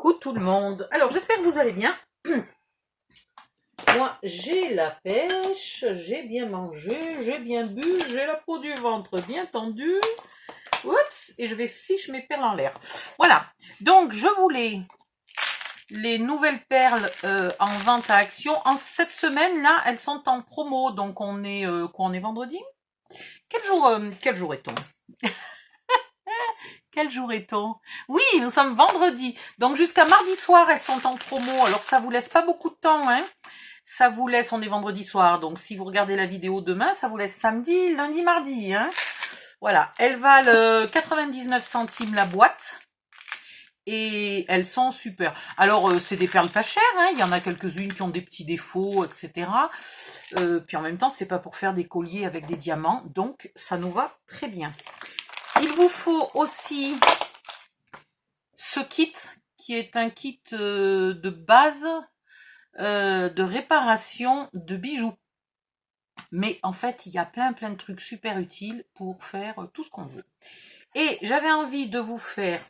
Coucou tout le monde. Alors j'espère que vous allez bien. Moi j'ai la pêche, j'ai bien mangé, j'ai bien bu, j'ai la peau du ventre bien tendue. Oups, et je vais fiche mes perles en l'air. Voilà, donc je voulais les nouvelles perles en vente à Action. En cette semaine là, elles sont en promo, donc on est quoi, on est vendredi. Quel jour est-on? Quel jour est-on? Oui, nous sommes vendredi. Donc jusqu'à mardi soir, elles sont en promo. Alors ça vous laisse pas beaucoup de temps, hein. Ça vous laisse, on est vendredi soir, donc si vous regardez la vidéo demain, ça vous laisse samedi, lundi, mardi, hein. Voilà, elles valent 99 centimes la boîte. Et elles sont super. Alors c'est des perles pas chères, hein. Il y en a quelques-unes qui ont des petits défauts, etc. Puis en même temps, c'est pas pour faire des colliers avec des diamants, donc ça nous va très bien. Il vous faut aussi ce kit, qui est un kit de base de réparation de bijoux. Mais en fait, il y a plein de trucs super utiles pour faire tout ce qu'on veut. Et j'avais envie de vous faire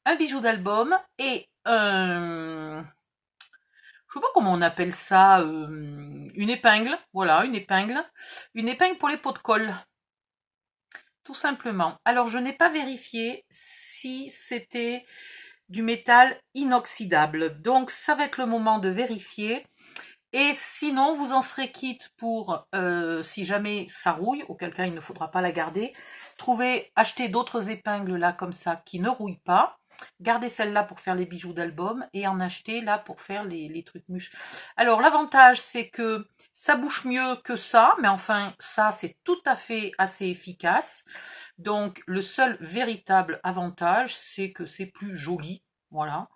un bijou d'album et je sais pas comment on appelle ça, une épingle. Voilà, une épingle pour les pots de colle. Tout simplement. Alors, je n'ai pas vérifié si c'était du métal inoxydable. Donc, ça va être le moment de vérifier. Et sinon, vous en serez quitte pour, si jamais ça rouille, auquel cas il ne faudra pas la garder, acheter d'autres épingles là comme ça qui ne rouillent pas. Gardez celle-là pour faire les bijoux d'album et en acheter là pour faire les trucs mûches. Alors l'avantage c'est que ça bouche mieux que ça, mais enfin ça c'est tout à fait assez efficace. Donc le seul véritable avantage c'est que c'est plus joli, voilà.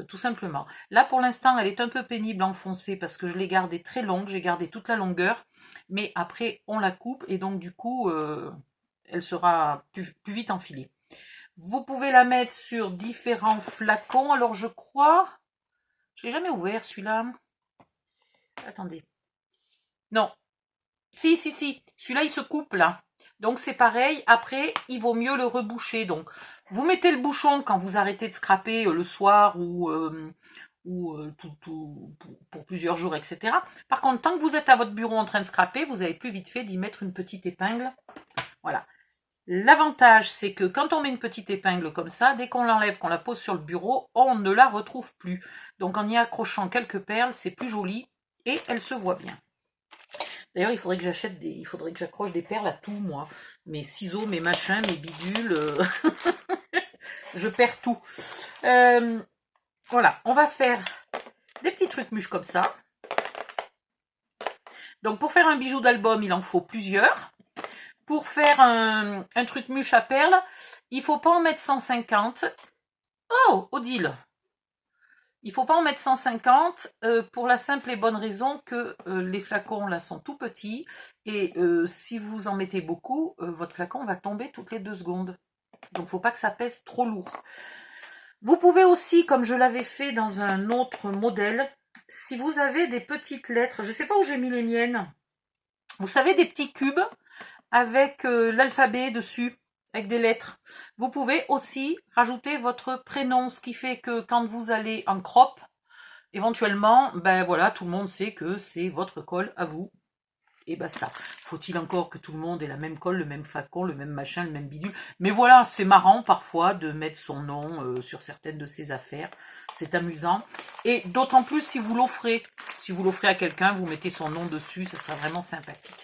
Tout simplement. Là pour l'instant elle est un peu pénible à enfoncer parce que je l'ai gardée très longue, j'ai gardé toute la longueur, mais après on la coupe et donc du coup elle sera plus vite enfilée. Vous pouvez la mettre sur différents flacons. Alors je crois, je l'ai jamais ouvert celui-là. Attendez. Non. Si. Celui-là il se coupe là. Donc c'est pareil. Après il vaut mieux le reboucher. Donc vous mettez le bouchon quand vous arrêtez de scraper le soir ou pour plusieurs jours, etc. Par contre, tant que vous êtes à votre bureau en train de scraper, vous avez plus vite fait d'y mettre une petite épingle. Voilà. L'avantage, c'est que quand on met une petite épingle comme ça, dès qu'on l'enlève, qu'on la pose sur le bureau, on ne la retrouve plus. Donc en y accrochant quelques perles, c'est plus joli et elle se voit bien. D'ailleurs, il faudrait que j'accroche des perles à tout, moi. Mes ciseaux, mes machins, mes bidules, je perds tout. Voilà, on va faire des petits trucs mûches comme ça. Donc pour faire un bijou d'album, il en faut plusieurs. Pour faire un truc mûche à perles, il ne faut pas en mettre 150. Oh, Odile! Il ne faut pas en mettre 150 pour la simple et bonne raison que les flacons là sont tout petits et si vous en mettez beaucoup, votre flacon va tomber toutes les 2 secondes. Donc il ne faut pas que ça pèse trop lourd. Vous pouvez aussi, comme je l'avais fait dans un autre modèle, si vous avez des petites lettres, je ne sais pas où j'ai mis les miennes, vous savez, des petits cubes avec l'alphabet dessus, avec des lettres. Vous pouvez aussi rajouter votre prénom, ce qui fait que quand vous allez en crop, éventuellement, ben voilà, tout le monde sait que c'est votre colle à vous. Et basta. Faut-il encore que tout le monde ait la même colle, le même flacon, le même machin, le même bidule. Mais voilà, c'est marrant parfois de mettre son nom sur certaines de ses affaires. C'est amusant. Et d'autant plus si vous l'offrez. Si vous l'offrez à quelqu'un, vous mettez son nom dessus, ça sera vraiment sympathique.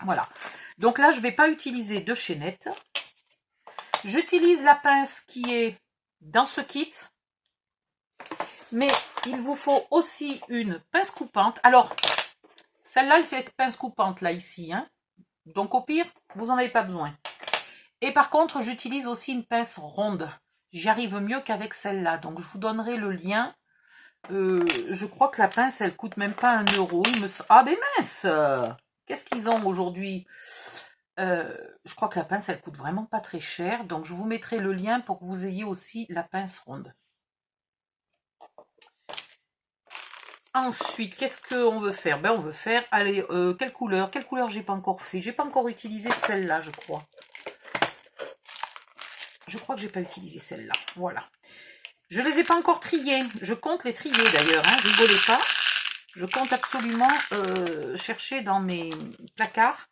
Voilà. Donc là, je ne vais pas utiliser de chaînette. J'utilise la pince qui est dans ce kit. Mais il vous faut aussi une pince coupante. Alors, celle-là, elle fait pince coupante, là, ici. Hein. Donc, au pire, vous n'en avez pas besoin. Et par contre, j'utilise aussi une pince ronde. J'y arrive mieux qu'avec celle-là. Donc, je vous donnerai le lien. Je crois que la pince, elle coûte même pas 1 €. Ah, ben mince! Qu'est-ce qu'ils ont aujourd'hui? Je crois que la pince, elle coûte vraiment pas très cher. Donc, je vous mettrai le lien pour que vous ayez aussi la pince ronde. Ensuite, qu'est-ce qu'on veut faire? Ben, on veut faire, allez, quelle couleur? Quelle couleur j'ai pas encore fait? J'ai pas encore utilisé celle-là, je crois. Je crois que j'ai pas utilisé celle-là. Voilà. Je ne les ai pas encore triés. Je compte les trier d'ailleurs, hein, rigolez pas. Je compte absolument chercher dans mes placards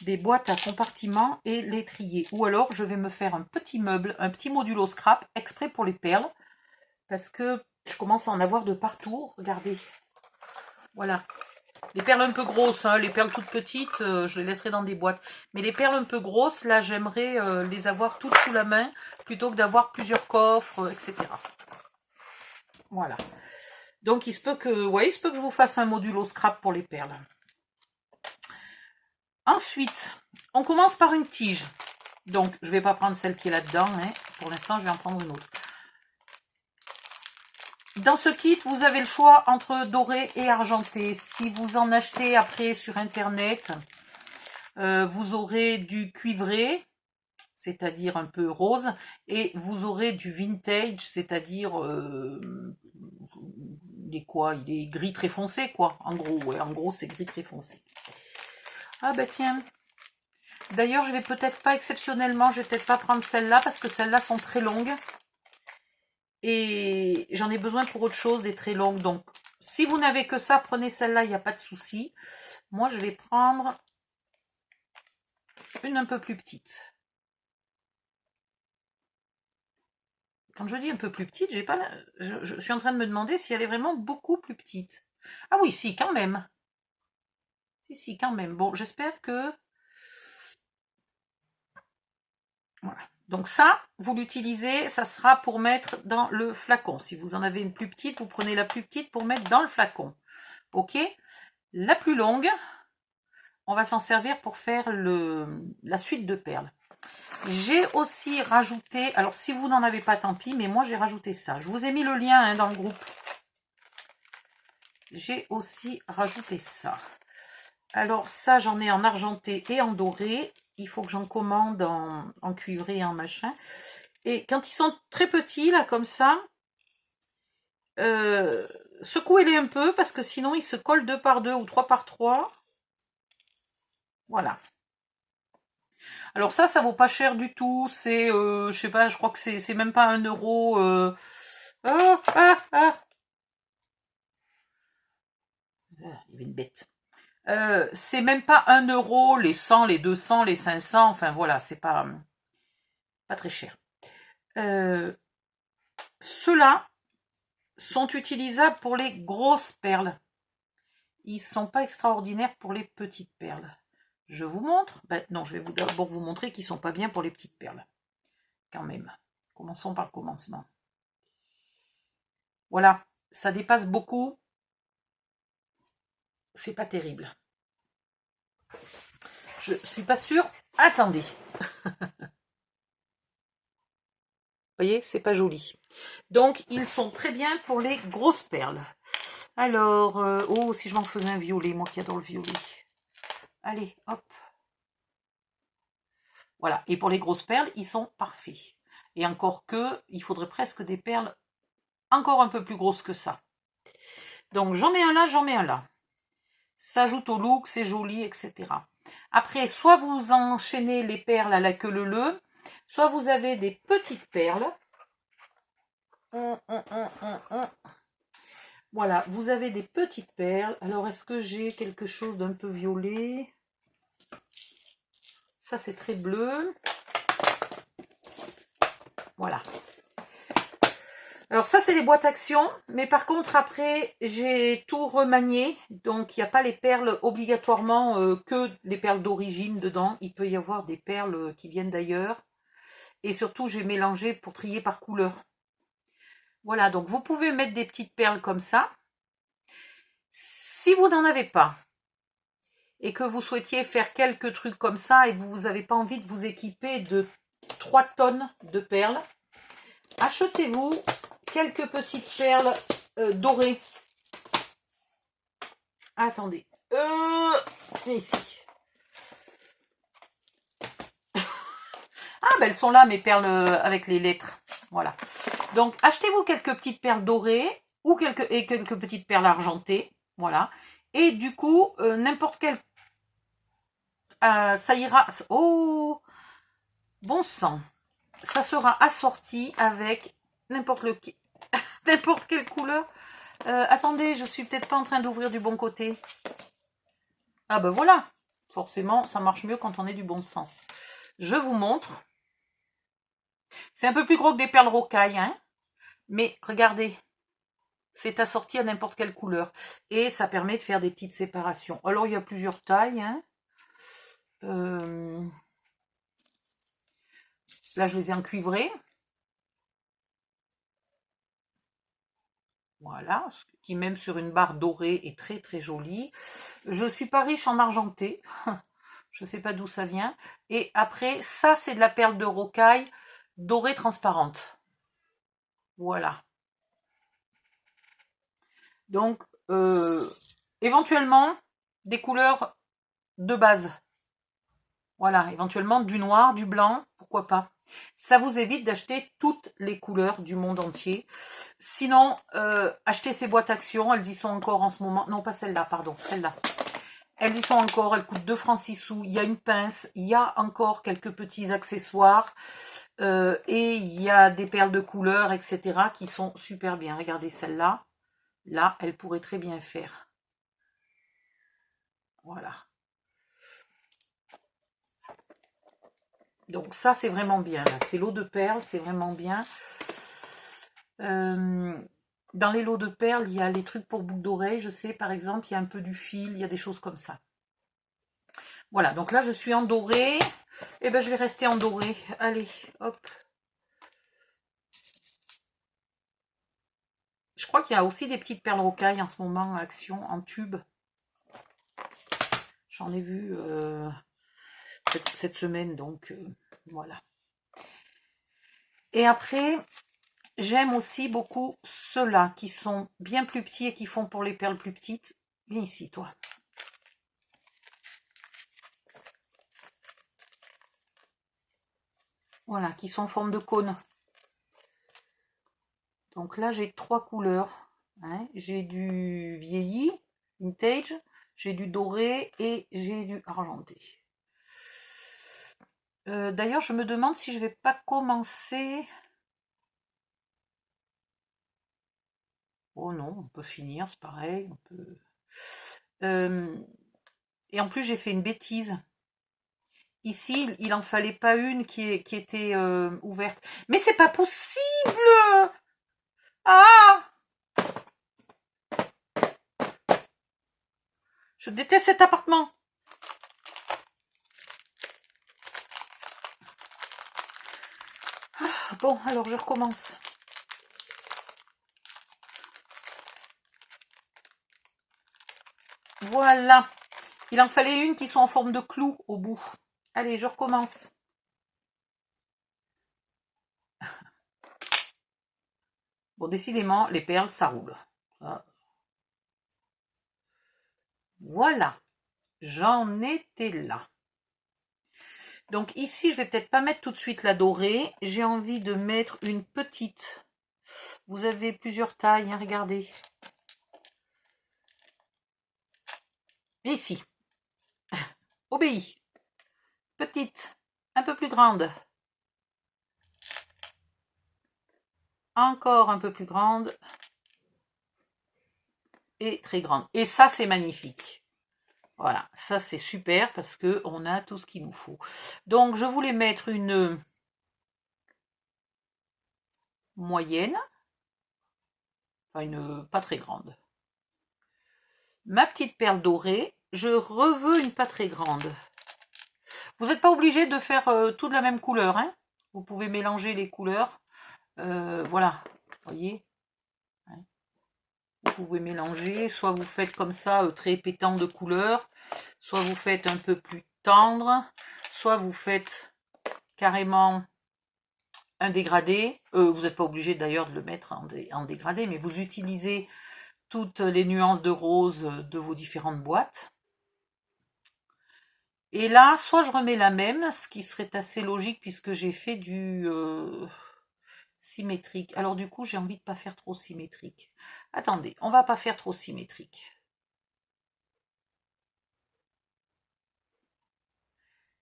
des boîtes à compartiments et les trier. Ou alors, je vais me faire un petit meuble, un petit modulo scrap exprès pour les perles. Parce que je commence à en avoir de partout. Regardez. Voilà. Les perles un peu grosses, hein, les perles toutes petites, je les laisserai dans des boîtes. Mais les perles un peu grosses, là, j'aimerais les avoir toutes sous la main plutôt que d'avoir plusieurs coffres, etc. Voilà. Donc, il se peut que, ouais, il se peut que je vous fasse un modulo scrap pour les perles. Ensuite, on commence par une tige. Donc, je ne vais pas prendre celle qui est là-dedans. Hein. Pour l'instant, je vais en prendre une autre. Dans ce kit, vous avez le choix entre doré et argenté. Si vous en achetez après sur Internet, vous aurez du cuivré, c'est-à-dire un peu rose, et vous aurez du vintage, c'est-à-dire il est quoi? Il est gris très foncé, quoi. En gros, ouais, en gros, c'est gris très foncé. Ah bah tiens. D'ailleurs, je vais peut-être pas exceptionnellement, je vais peut-être pas prendre celle-là parce que celles-là sont très longues. Et j'en ai besoin pour autre chose, des très longues. Donc, si vous n'avez que ça, prenez celle-là, il n'y a pas de souci. Moi, je vais prendre une un peu plus petite. Quand je dis un peu plus petite, j'ai pas, je suis en train de me demander si elle est vraiment beaucoup plus petite. Ah oui, si, quand même. Si, quand même. Bon, j'espère que... Voilà. Donc ça, vous l'utilisez, ça sera pour mettre dans le flacon. Si vous en avez une plus petite, vous prenez la plus petite pour mettre dans le flacon. Ok? La plus longue, on va s'en servir pour faire la suite de perles. J'ai aussi rajouté, alors si vous n'en avez pas, tant pis, mais moi j'ai rajouté ça. Je vous ai mis le lien hein, dans le groupe. J'ai aussi rajouté ça. Alors ça, j'en ai en argenté et en doré. Il faut que j'en commande en cuivré et en machin. Et quand ils sont très petits, là, comme ça, secouez-les un peu, parce que sinon, ils se collent 2 par 2 ou 3 par 3. Voilà. Alors ça vaut pas cher du tout. C'est, je sais pas, je crois que c'est même pas 1 euro. Il y avait une bête. C'est même pas 1 euro, les 100, les 200, les 500. Enfin voilà, c'est pas très cher. Ceux-là sont utilisables pour les grosses perles. Ils sont pas extraordinaires pour les petites perles. Je vous montre. Ben, non, je vais d'abord vous montrer qu'ils sont pas bien pour les petites perles. Quand même. Commençons par le commencement. Voilà, ça dépasse beaucoup. C'est pas terrible. Je suis pas sûre. Attendez. Vous voyez, c'est pas joli. Donc, ils sont très bien pour les grosses perles. Alors, oh, si je m'en faisais un violet, moi qui adore le violet. Allez, hop. Voilà, et pour les grosses perles, ils sont parfaits. Et encore que, il faudrait presque des perles encore un peu plus grosses que ça. Donc, j'en mets un là, j'en mets un là. Ça ajoute au look, c'est joli, etc. Après, soit vous enchaînez les perles à la queue leu-leu, soit vous avez des petites perles. Voilà, vous avez des petites perles. Alors, est-ce que j'ai quelque chose d'un peu violet? Ça, c'est très bleu. Voilà. Alors ça, c'est les boîtes action. Mais par contre, après, j'ai tout remanié. Donc, il n'y a pas les perles obligatoirement que les perles d'origine dedans. Il peut y avoir des perles qui viennent d'ailleurs. Et surtout, j'ai mélangé pour trier par couleur. Voilà, donc vous pouvez mettre des petites perles comme ça. Si vous n'en avez pas, et que vous souhaitiez faire quelques trucs comme ça, et vous n'avez pas envie de vous équiper de 3 tonnes de perles, achetez-vous quelques petites perles dorées. Attendez. Ici. Ah, ben elles sont là, mes perles avec les lettres. Voilà. Donc, achetez-vous quelques petites perles dorées ou quelques petites perles argentées. Voilà. Et du coup, n'importe quelle... ça ira... Oh, bon sang. Ça sera assorti avec n'importe le n'importe quelle couleur. Attendez, je suis peut-être pas en train d'ouvrir du bon côté. Ah ben voilà, forcément, ça marche mieux quand on est du bon sens. Je vous montre. C'est un peu plus gros que des perles rocailles, hein, mais regardez, c'est assorti à n'importe quelle couleur. Et ça permet de faire des petites séparations. Alors, il y a plusieurs tailles, hein. Là, je les ai encuivrés. Voilà, ce qui même sur une barre dorée est très très joli. Je suis pas riche en argenté. Je sais pas d'où ça vient. Et après, ça, c'est de la perle de rocaille dorée transparente. Voilà. Donc, éventuellement, des couleurs de base. Voilà, éventuellement du noir, du blanc, pourquoi pas. Ça vous évite d'acheter toutes les couleurs du monde entier. Sinon, achetez ces boîtes Action, elles y sont encore en ce moment. Non, pas celle-là, pardon, celle-là. Elles y sont encore, elles coûtent 2 francs 6 sous. Il y a une pince, il y a encore quelques petits accessoires. Et il y a des perles de couleur, etc. qui sont super bien. Regardez celle-là. Là, elle pourrait très bien faire. Voilà. Donc ça, c'est vraiment bien. C'est l'eau de perles, c'est vraiment bien. Dans les lots de perles, il y a les trucs pour boucles d'oreilles, je sais, par exemple, il y a un peu du fil, il y a des choses comme ça. Voilà, donc là, je suis en doré. Et ben, je vais rester en doré. Allez, hop. Je crois qu'il y a aussi des petites perles rocailles en ce moment, Action, en tube. J'en ai vu cette semaine, donc voilà. Et après, j'aime aussi beaucoup ceux-là, qui sont bien plus petits et qui font pour les perles plus petites. Viens ici, toi. Voilà, qui sont en forme de cône. Donc là, j'ai 3 couleurs. Hein. J'ai du vieilli, vintage, j'ai du doré et j'ai du argenté. D'ailleurs, je me demande si je vais pas commencer... Oh non, on peut finir, c'est pareil. On peut... Et en plus, j'ai fait une bêtise. Ici, il en fallait pas une qui était ouverte. Mais c'est pas possible! Ah! Je déteste cet appartement. Bon, alors je recommence. Voilà. Il en fallait une qui soit en forme de clou au bout. Allez, je recommence. Bon, décidément, les perles, ça roule. Voilà. J'en étais là. Donc ici, je vais peut-être pas mettre tout de suite la dorée. J'ai envie de mettre une petite. Vous avez plusieurs tailles, hein, regardez. Et ici. Obéis. Petite. Un peu plus grande. Encore un peu plus grande. Et très grande. Et ça, c'est magnifique. Voilà, ça c'est super parce que on a tout ce qu'il nous faut. Donc je voulais mettre une moyenne, enfin une pas très grande. Ma petite perle dorée, je reveux une pas très grande. Vous n'êtes pas obligé de faire tout de la même couleur, hein. Vous pouvez mélanger les couleurs. Voilà, voyez. Vous pouvez mélanger, soit vous faites comme ça très pétant de couleurs, soit vous faites un peu plus tendre, soit vous faites carrément un dégradé. Vous n'êtes pas obligé d'ailleurs de le mettre en dégradé, mais vous utilisez toutes les nuances de rose de vos différentes boîtes. Et là, soit je remets la même, ce qui serait assez logique puisque j'ai fait du symétrique. Alors du coup, j'ai envie de pas faire trop symétrique. Attendez, on va pas faire trop symétrique.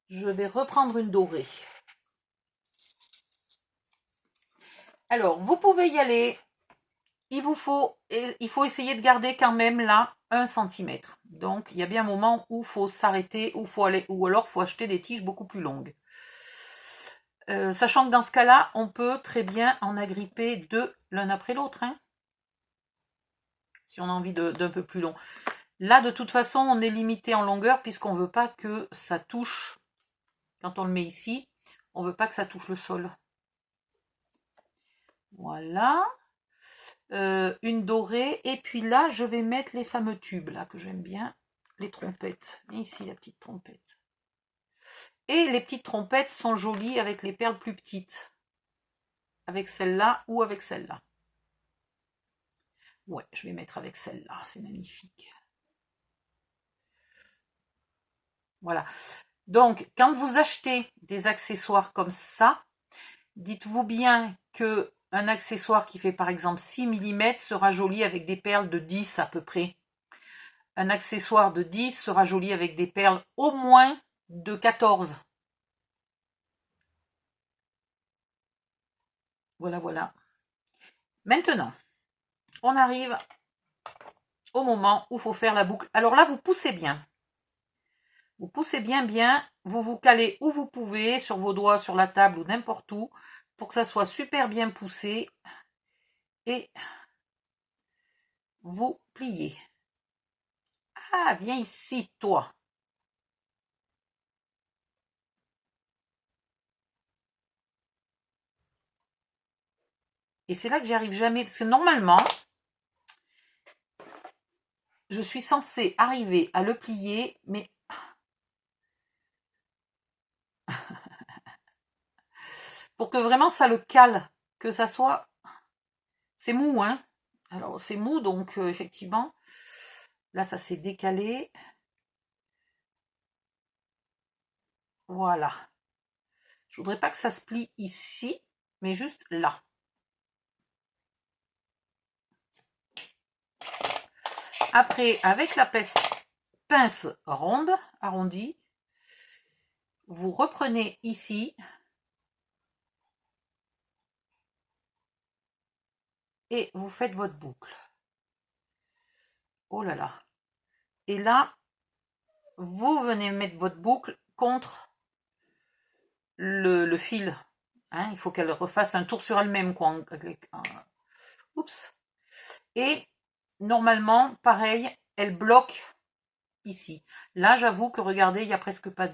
Je vais reprendre une dorée. Alors, vous pouvez y aller. Il faut essayer de garder quand même là 1 cm. Donc, il y a bien un moment où il faut s'arrêter, ou alors il faut acheter des tiges beaucoup plus longues. Sachant que dans ce cas-là, on peut très bien en agripper 2 l'un après l'autre. Hein, si on a envie d'un peu plus long. Là, de toute façon, on est limité en longueur puisqu'on ne veut pas que ça touche, quand on le met ici, on ne veut pas que ça touche le sol. Voilà. Une dorée. Et puis là, je vais mettre les fameux tubes là que j'aime bien. Les trompettes. Et ici, la petite trompette. Et les petites trompettes sont jolies avec les perles plus petites. Avec celle-là ou avec celle-là. Ouais, je vais mettre avec celle-là. C'est magnifique. Voilà. Donc, quand vous achetez des accessoires comme ça, dites-vous bien que un accessoire qui fait par exemple 6 mm sera joli avec des perles de 10 à peu près. Un accessoire de 10 sera joli avec des perles au moins de 14. Voilà, voilà. Maintenant, on arrive au moment où il faut faire la boucle. Alors là, vous poussez bien. Vous poussez bien, vous vous calez où vous pouvez, sur vos doigts, sur la table ou n'importe où, pour que ça soit super bien poussé. Et vous pliez. Ah, viens ici, toi. Et c'est là que j'y arrive jamais, parce que normalement, je suis censée arriver à le plier, mais pour que vraiment ça le cale, que ça soit... C'est mou, hein. Alors, c'est mou, donc effectivement, là, ça s'est décalé. Voilà. Je voudrais pas que ça se plie ici, mais juste là. Après, avec la pince ronde, arrondie, vous reprenez ici et vous faites votre boucle. Oh là là. Et là, vous venez mettre votre boucle contre le fil. Hein, il faut qu'elle refasse un tour sur elle-même, quoi. Oups. Et normalement, pareil, elle bloque ici. Là, j'avoue que regardez, il n'y a presque pas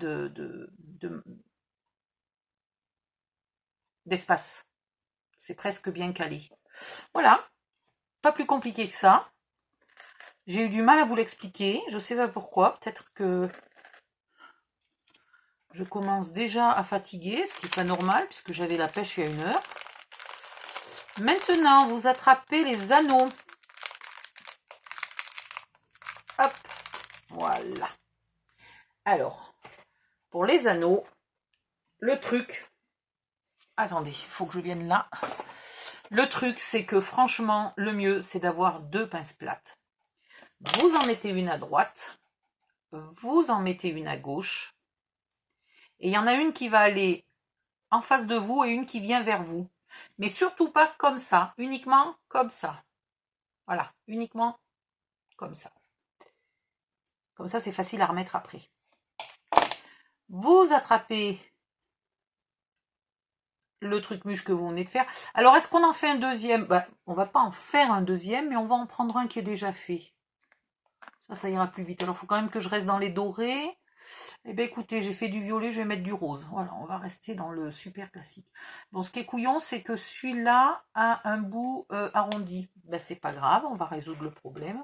d'espace. C'est presque bien calé. Voilà. Pas plus compliqué que ça. J'ai eu du mal à vous l'expliquer. Je ne sais pas pourquoi. Peut-être que je commence déjà à fatiguer, ce qui n'est pas normal, puisque j'avais la pêche il y a 1 heure. Maintenant, vous attrapez les anneaux. Hop, voilà. Alors, pour les anneaux, le truc... Attendez, il faut que je vienne là. Le truc, c'est que franchement, le mieux, c'est d'avoir 2 pinces plates. Vous en mettez une à droite, vous en mettez une à gauche, et il y en a une qui va aller en face de vous et une qui vient vers vous. Mais surtout pas comme ça, uniquement comme ça. Voilà, uniquement comme ça. Comme ça, c'est facile à remettre après. Vous attrapez le truc mûche que vous venez de faire. Alors, est-ce qu'on en fait un deuxième? On va pas en faire un deuxième, mais on va en prendre un qui est déjà fait. Ça ira plus vite. Alors, il faut quand même que je reste dans les dorés. Eh bien, écoutez, j'ai fait du violet, je vais mettre du rose. Voilà, on va rester dans le super classique. Bon, ce qui est couillon, c'est que celui-là a un bout arrondi. Ben, c'est pas grave, on va résoudre le problème.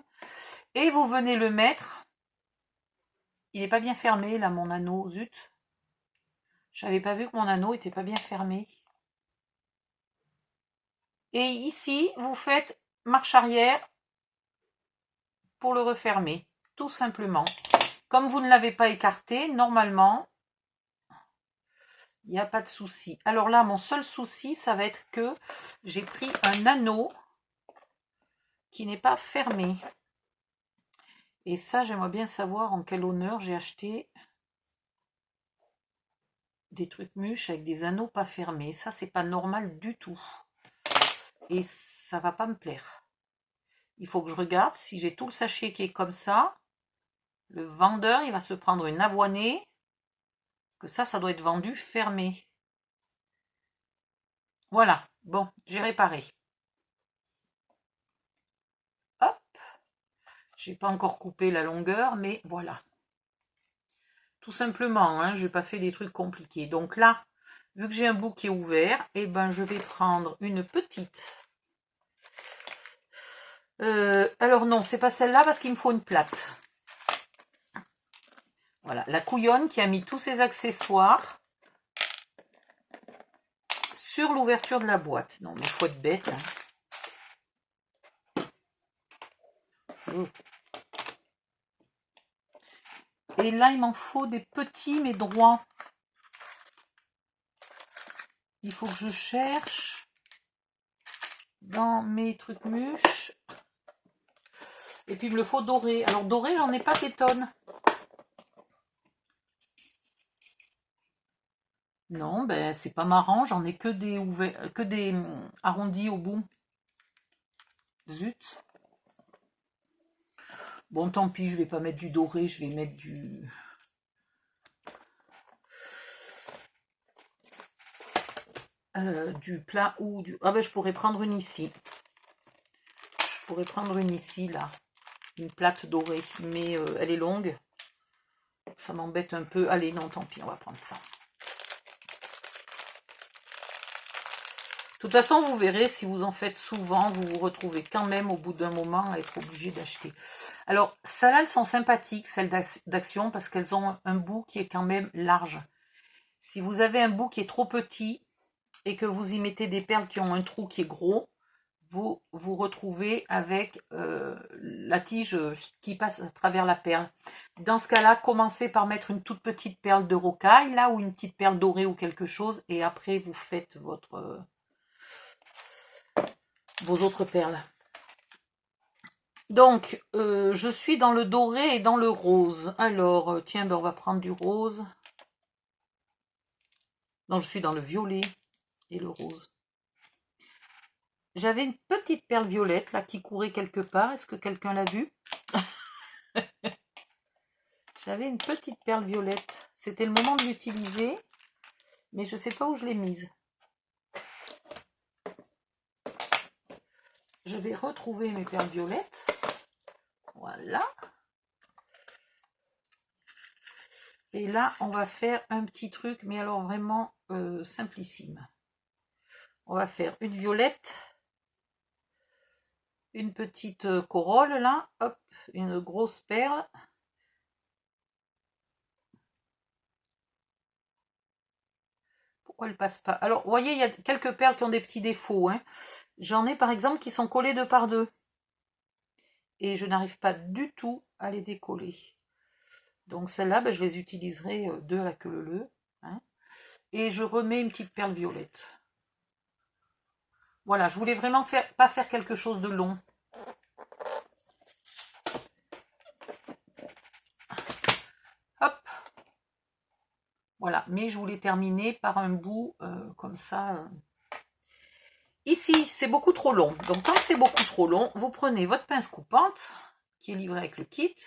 Et vous venez le mettre. Il n'est pas bien fermé, là, mon anneau. Zut. Je n'avais pas vu que mon anneau était pas bien fermé. Et ici, vous faites marche arrière pour le refermer, tout simplement. Comme vous ne l'avez pas écarté, normalement, il n'y a pas de souci. Alors là, mon seul souci, ça va être que j'ai pris un anneau qui n'est pas fermé. Et ça, j'aimerais bien savoir en quel honneur j'ai acheté des trucs mûches avec des anneaux pas fermés. Ça, c'est pas normal du tout. et ça va pas me plaire. Il faut que je regarde si j'ai tout le sachet qui est comme ça. Le vendeur, il va se prendre une avoinée, que ça doit être vendu fermé. Voilà, bon, j'ai réparé. Hop, j'ai pas encore coupé la longueur, mais voilà. Tout simplement, hein, j'ai pas fait des trucs compliqués. Donc là, vu que j'ai un bout qui est ouvert, et ben je vais prendre une petite. Alors non, c'est pas celle-là parce qu'il me faut une plate. Voilà, la couillonne qui a mis tous ses accessoires sur l'ouverture de la boîte. Non, mais faut être bête. Hein. Oh. Et là, il m'en faut des petits mais droits. Il faut que je cherche dans mes trucs mûches. Et puis il me le faut doré. Alors doré, j'en ai pas des tonnes. Non, ben c'est pas marrant, j'en ai que des ouverts, que des arrondis au bout. Zut. Bon, tant pis, je vais pas mettre du doré, je vais mettre du plat ou du... Ah ben je pourrais prendre une ici. Je pourrais prendre une ici, là. Une plate dorée, mais elle est longue. Ça m'embête un peu. Allez, non, tant pis, on va prendre ça. De toute façon, vous verrez, si vous en faites souvent, vous vous retrouvez quand même au bout d'un moment à être obligé d'acheter. Alors, celles-là, elles sont sympathiques, celles d'Action, parce qu'elles ont un bout qui est quand même large. Si vous avez un bout qui est trop petit et que vous y mettez des perles qui ont un trou qui est gros, vous vous retrouvez avec la tige qui passe à travers la perle. Dans ce cas-là, commencez par mettre une toute petite perle de rocaille, là, ou une petite perle dorée ou quelque chose, et après, vous faites vos autres perles. Donc, je suis dans le doré et dans le rose. Alors, tiens, ben on va prendre du rose. Non, je suis dans le violet et le rose. J'avais une petite perle violette, là, qui courait quelque part. Est-ce que quelqu'un l'a vue? J'avais une petite perle violette. C'était le moment de l'utiliser, mais je ne sais pas où je l'ai mise. Je vais retrouver mes perles violettes. Voilà. Et là, on va faire un petit truc, mais alors vraiment simplissime. On va faire une violette, une petite corolle là, hop, une grosse perle. Pourquoi elle passe pas? Alors, vous voyez, il y a quelques perles qui ont des petits défauts. Hein. J'en ai par exemple qui sont collées deux par deux. Et je n'arrive pas du tout à les décoller. Donc celles-là, ben, je les utiliserai deux à la queue leu. Hein. Et je remets une petite perle violette. Voilà, je voulais vraiment pas faire quelque chose de long. Hop. Voilà, mais je voulais terminer par un bout comme ça. Ici, c'est beaucoup trop long. Donc, quand c'est beaucoup trop long, vous prenez votre pince coupante, qui est livrée avec le kit,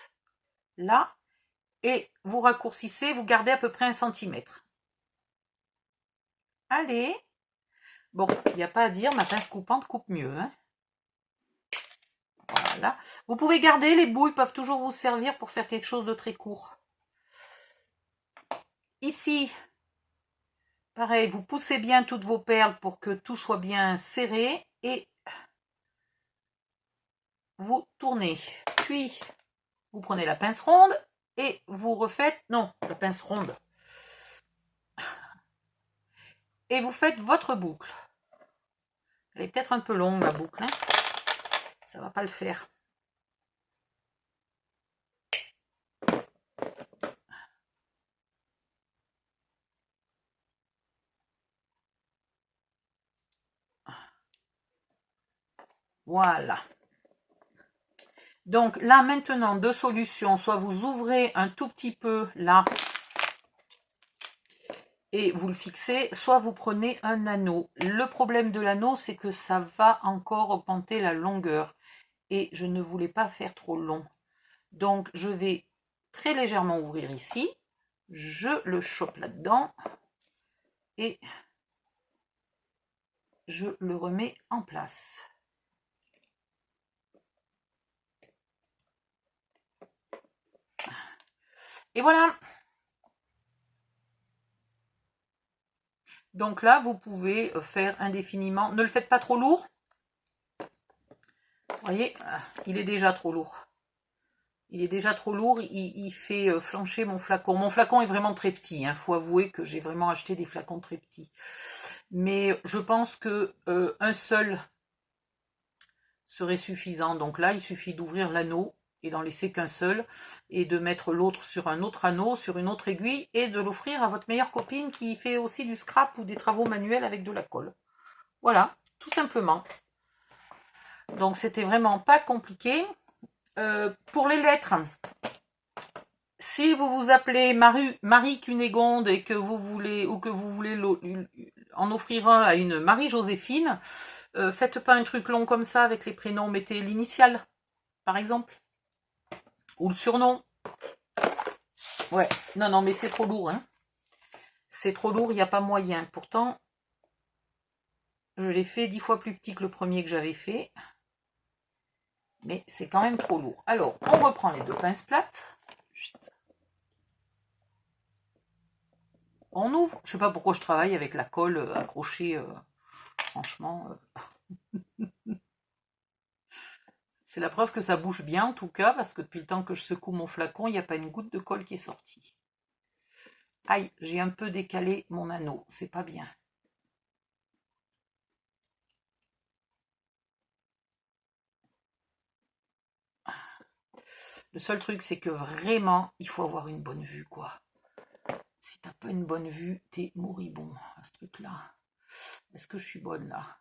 là, et vous raccourcissez, vous gardez à peu près 1 centimètre. Allez. Bon, il n'y a pas à dire, ma pince coupante coupe mieux. Hein. Voilà. Vous pouvez garder, les bouts, ils peuvent toujours vous servir pour faire quelque chose de très court. Ici, pareil, vous poussez bien toutes vos perles pour que tout soit bien serré et vous tournez. Puis, vous prenez la pince ronde et vous refaites, non, la pince ronde. Et vous faites votre boucle. Elle est peut-être un peu longue, ma boucle. Hein. Ça va pas le faire. Voilà. Donc là, maintenant, deux solutions. Soit vous ouvrez un tout petit peu là. et vous le fixez, soit vous prenez un anneau. Le problème de l'anneau, c'est que ça va encore augmenter la longueur et je ne voulais pas faire trop long. Donc je vais très légèrement ouvrir ici, je le chope là-dedans et je le remets en place. Et voilà. Donc là, vous pouvez faire indéfiniment. Ne le faites pas trop lourd. Vous voyez, il est déjà trop lourd. Il est déjà trop lourd, il fait flancher mon flacon. Mon flacon est vraiment très petit, hein. Faut avouer que j'ai vraiment acheté des flacons très petits. Mais je pense que un seul serait suffisant. Donc là, il suffit d'ouvrir l'anneau et d'en laisser qu'un seul, et de mettre l'autre sur un autre anneau, sur une autre aiguille, et de l'offrir à votre meilleure copine qui fait aussi du scrap ou des travaux manuels avec de la colle. Voilà, tout simplement. Donc c'était vraiment pas compliqué. Pour les lettres, si vous vous appelez Marie Cunégonde et que vous voulez, ou que vous voulez en offrir un à une Marie-Joséphine, faites pas un truc long comme ça avec les prénoms, mettez l'initiale, par exemple. Ou le surnom. Ouais, non, mais c'est trop lourd, hein. C'est trop lourd, il n'y a pas moyen. Pourtant, je l'ai fait 10 fois plus petit que le premier que j'avais fait. Mais c'est quand même trop lourd. Alors, on reprend les deux pinces plates. On ouvre. Je sais pas pourquoi je travaille avec la colle accrochée. Franchement. C'est la preuve que ça bouge bien en tout cas, parce que depuis le temps que je secoue mon flacon, il n'y a pas une goutte de colle qui est sortie. Aïe, j'ai un peu décalé mon anneau, c'est pas bien. Le seul truc, c'est que vraiment, il faut avoir une bonne vue, quoi. Si t'as pas une bonne vue, t'es moribond à ce truc-là. Est-ce que je suis bonne là?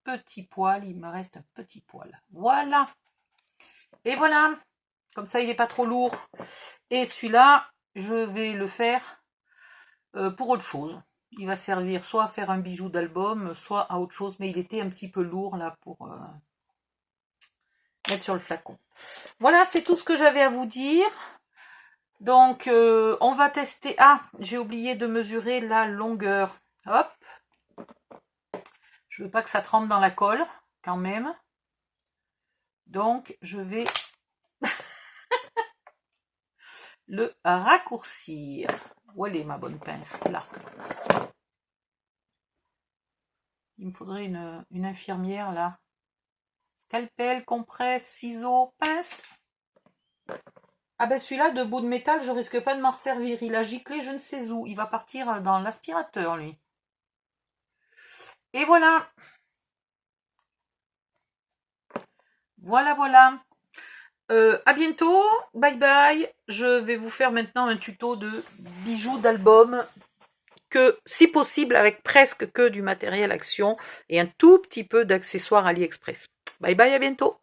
Petit poil, il me reste un petit poil. Voilà. Et voilà. Comme ça, il n'est pas trop lourd. Et celui-là, je vais le faire pour autre chose. Il va servir soit à faire un bijou d'album, soit à autre chose. Mais il était un petit peu lourd là pour mettre sur le flacon. Voilà, c'est tout ce que j'avais à vous dire. Donc, on va tester. Ah, j'ai oublié de mesurer la longueur. Hop. Je veux pas que ça trempe dans la colle, quand même. Donc, je vais le raccourcir. Où elle est ma bonne pince? Là. Il me faudrait une infirmière, là. Scalpel, compresse, ciseaux, pince. Ah ben celui-là, de bout de métal, je risque pas de m'en servir. Il a giclé je ne sais où. Il va partir dans l'aspirateur, lui. Et voilà. Voilà. À bientôt. Bye bye. Je vais vous faire maintenant un tuto de bijoux d'album. Que, si possible, avec presque que du matériel Action et un tout petit peu d'accessoires AliExpress. Bye bye, à bientôt.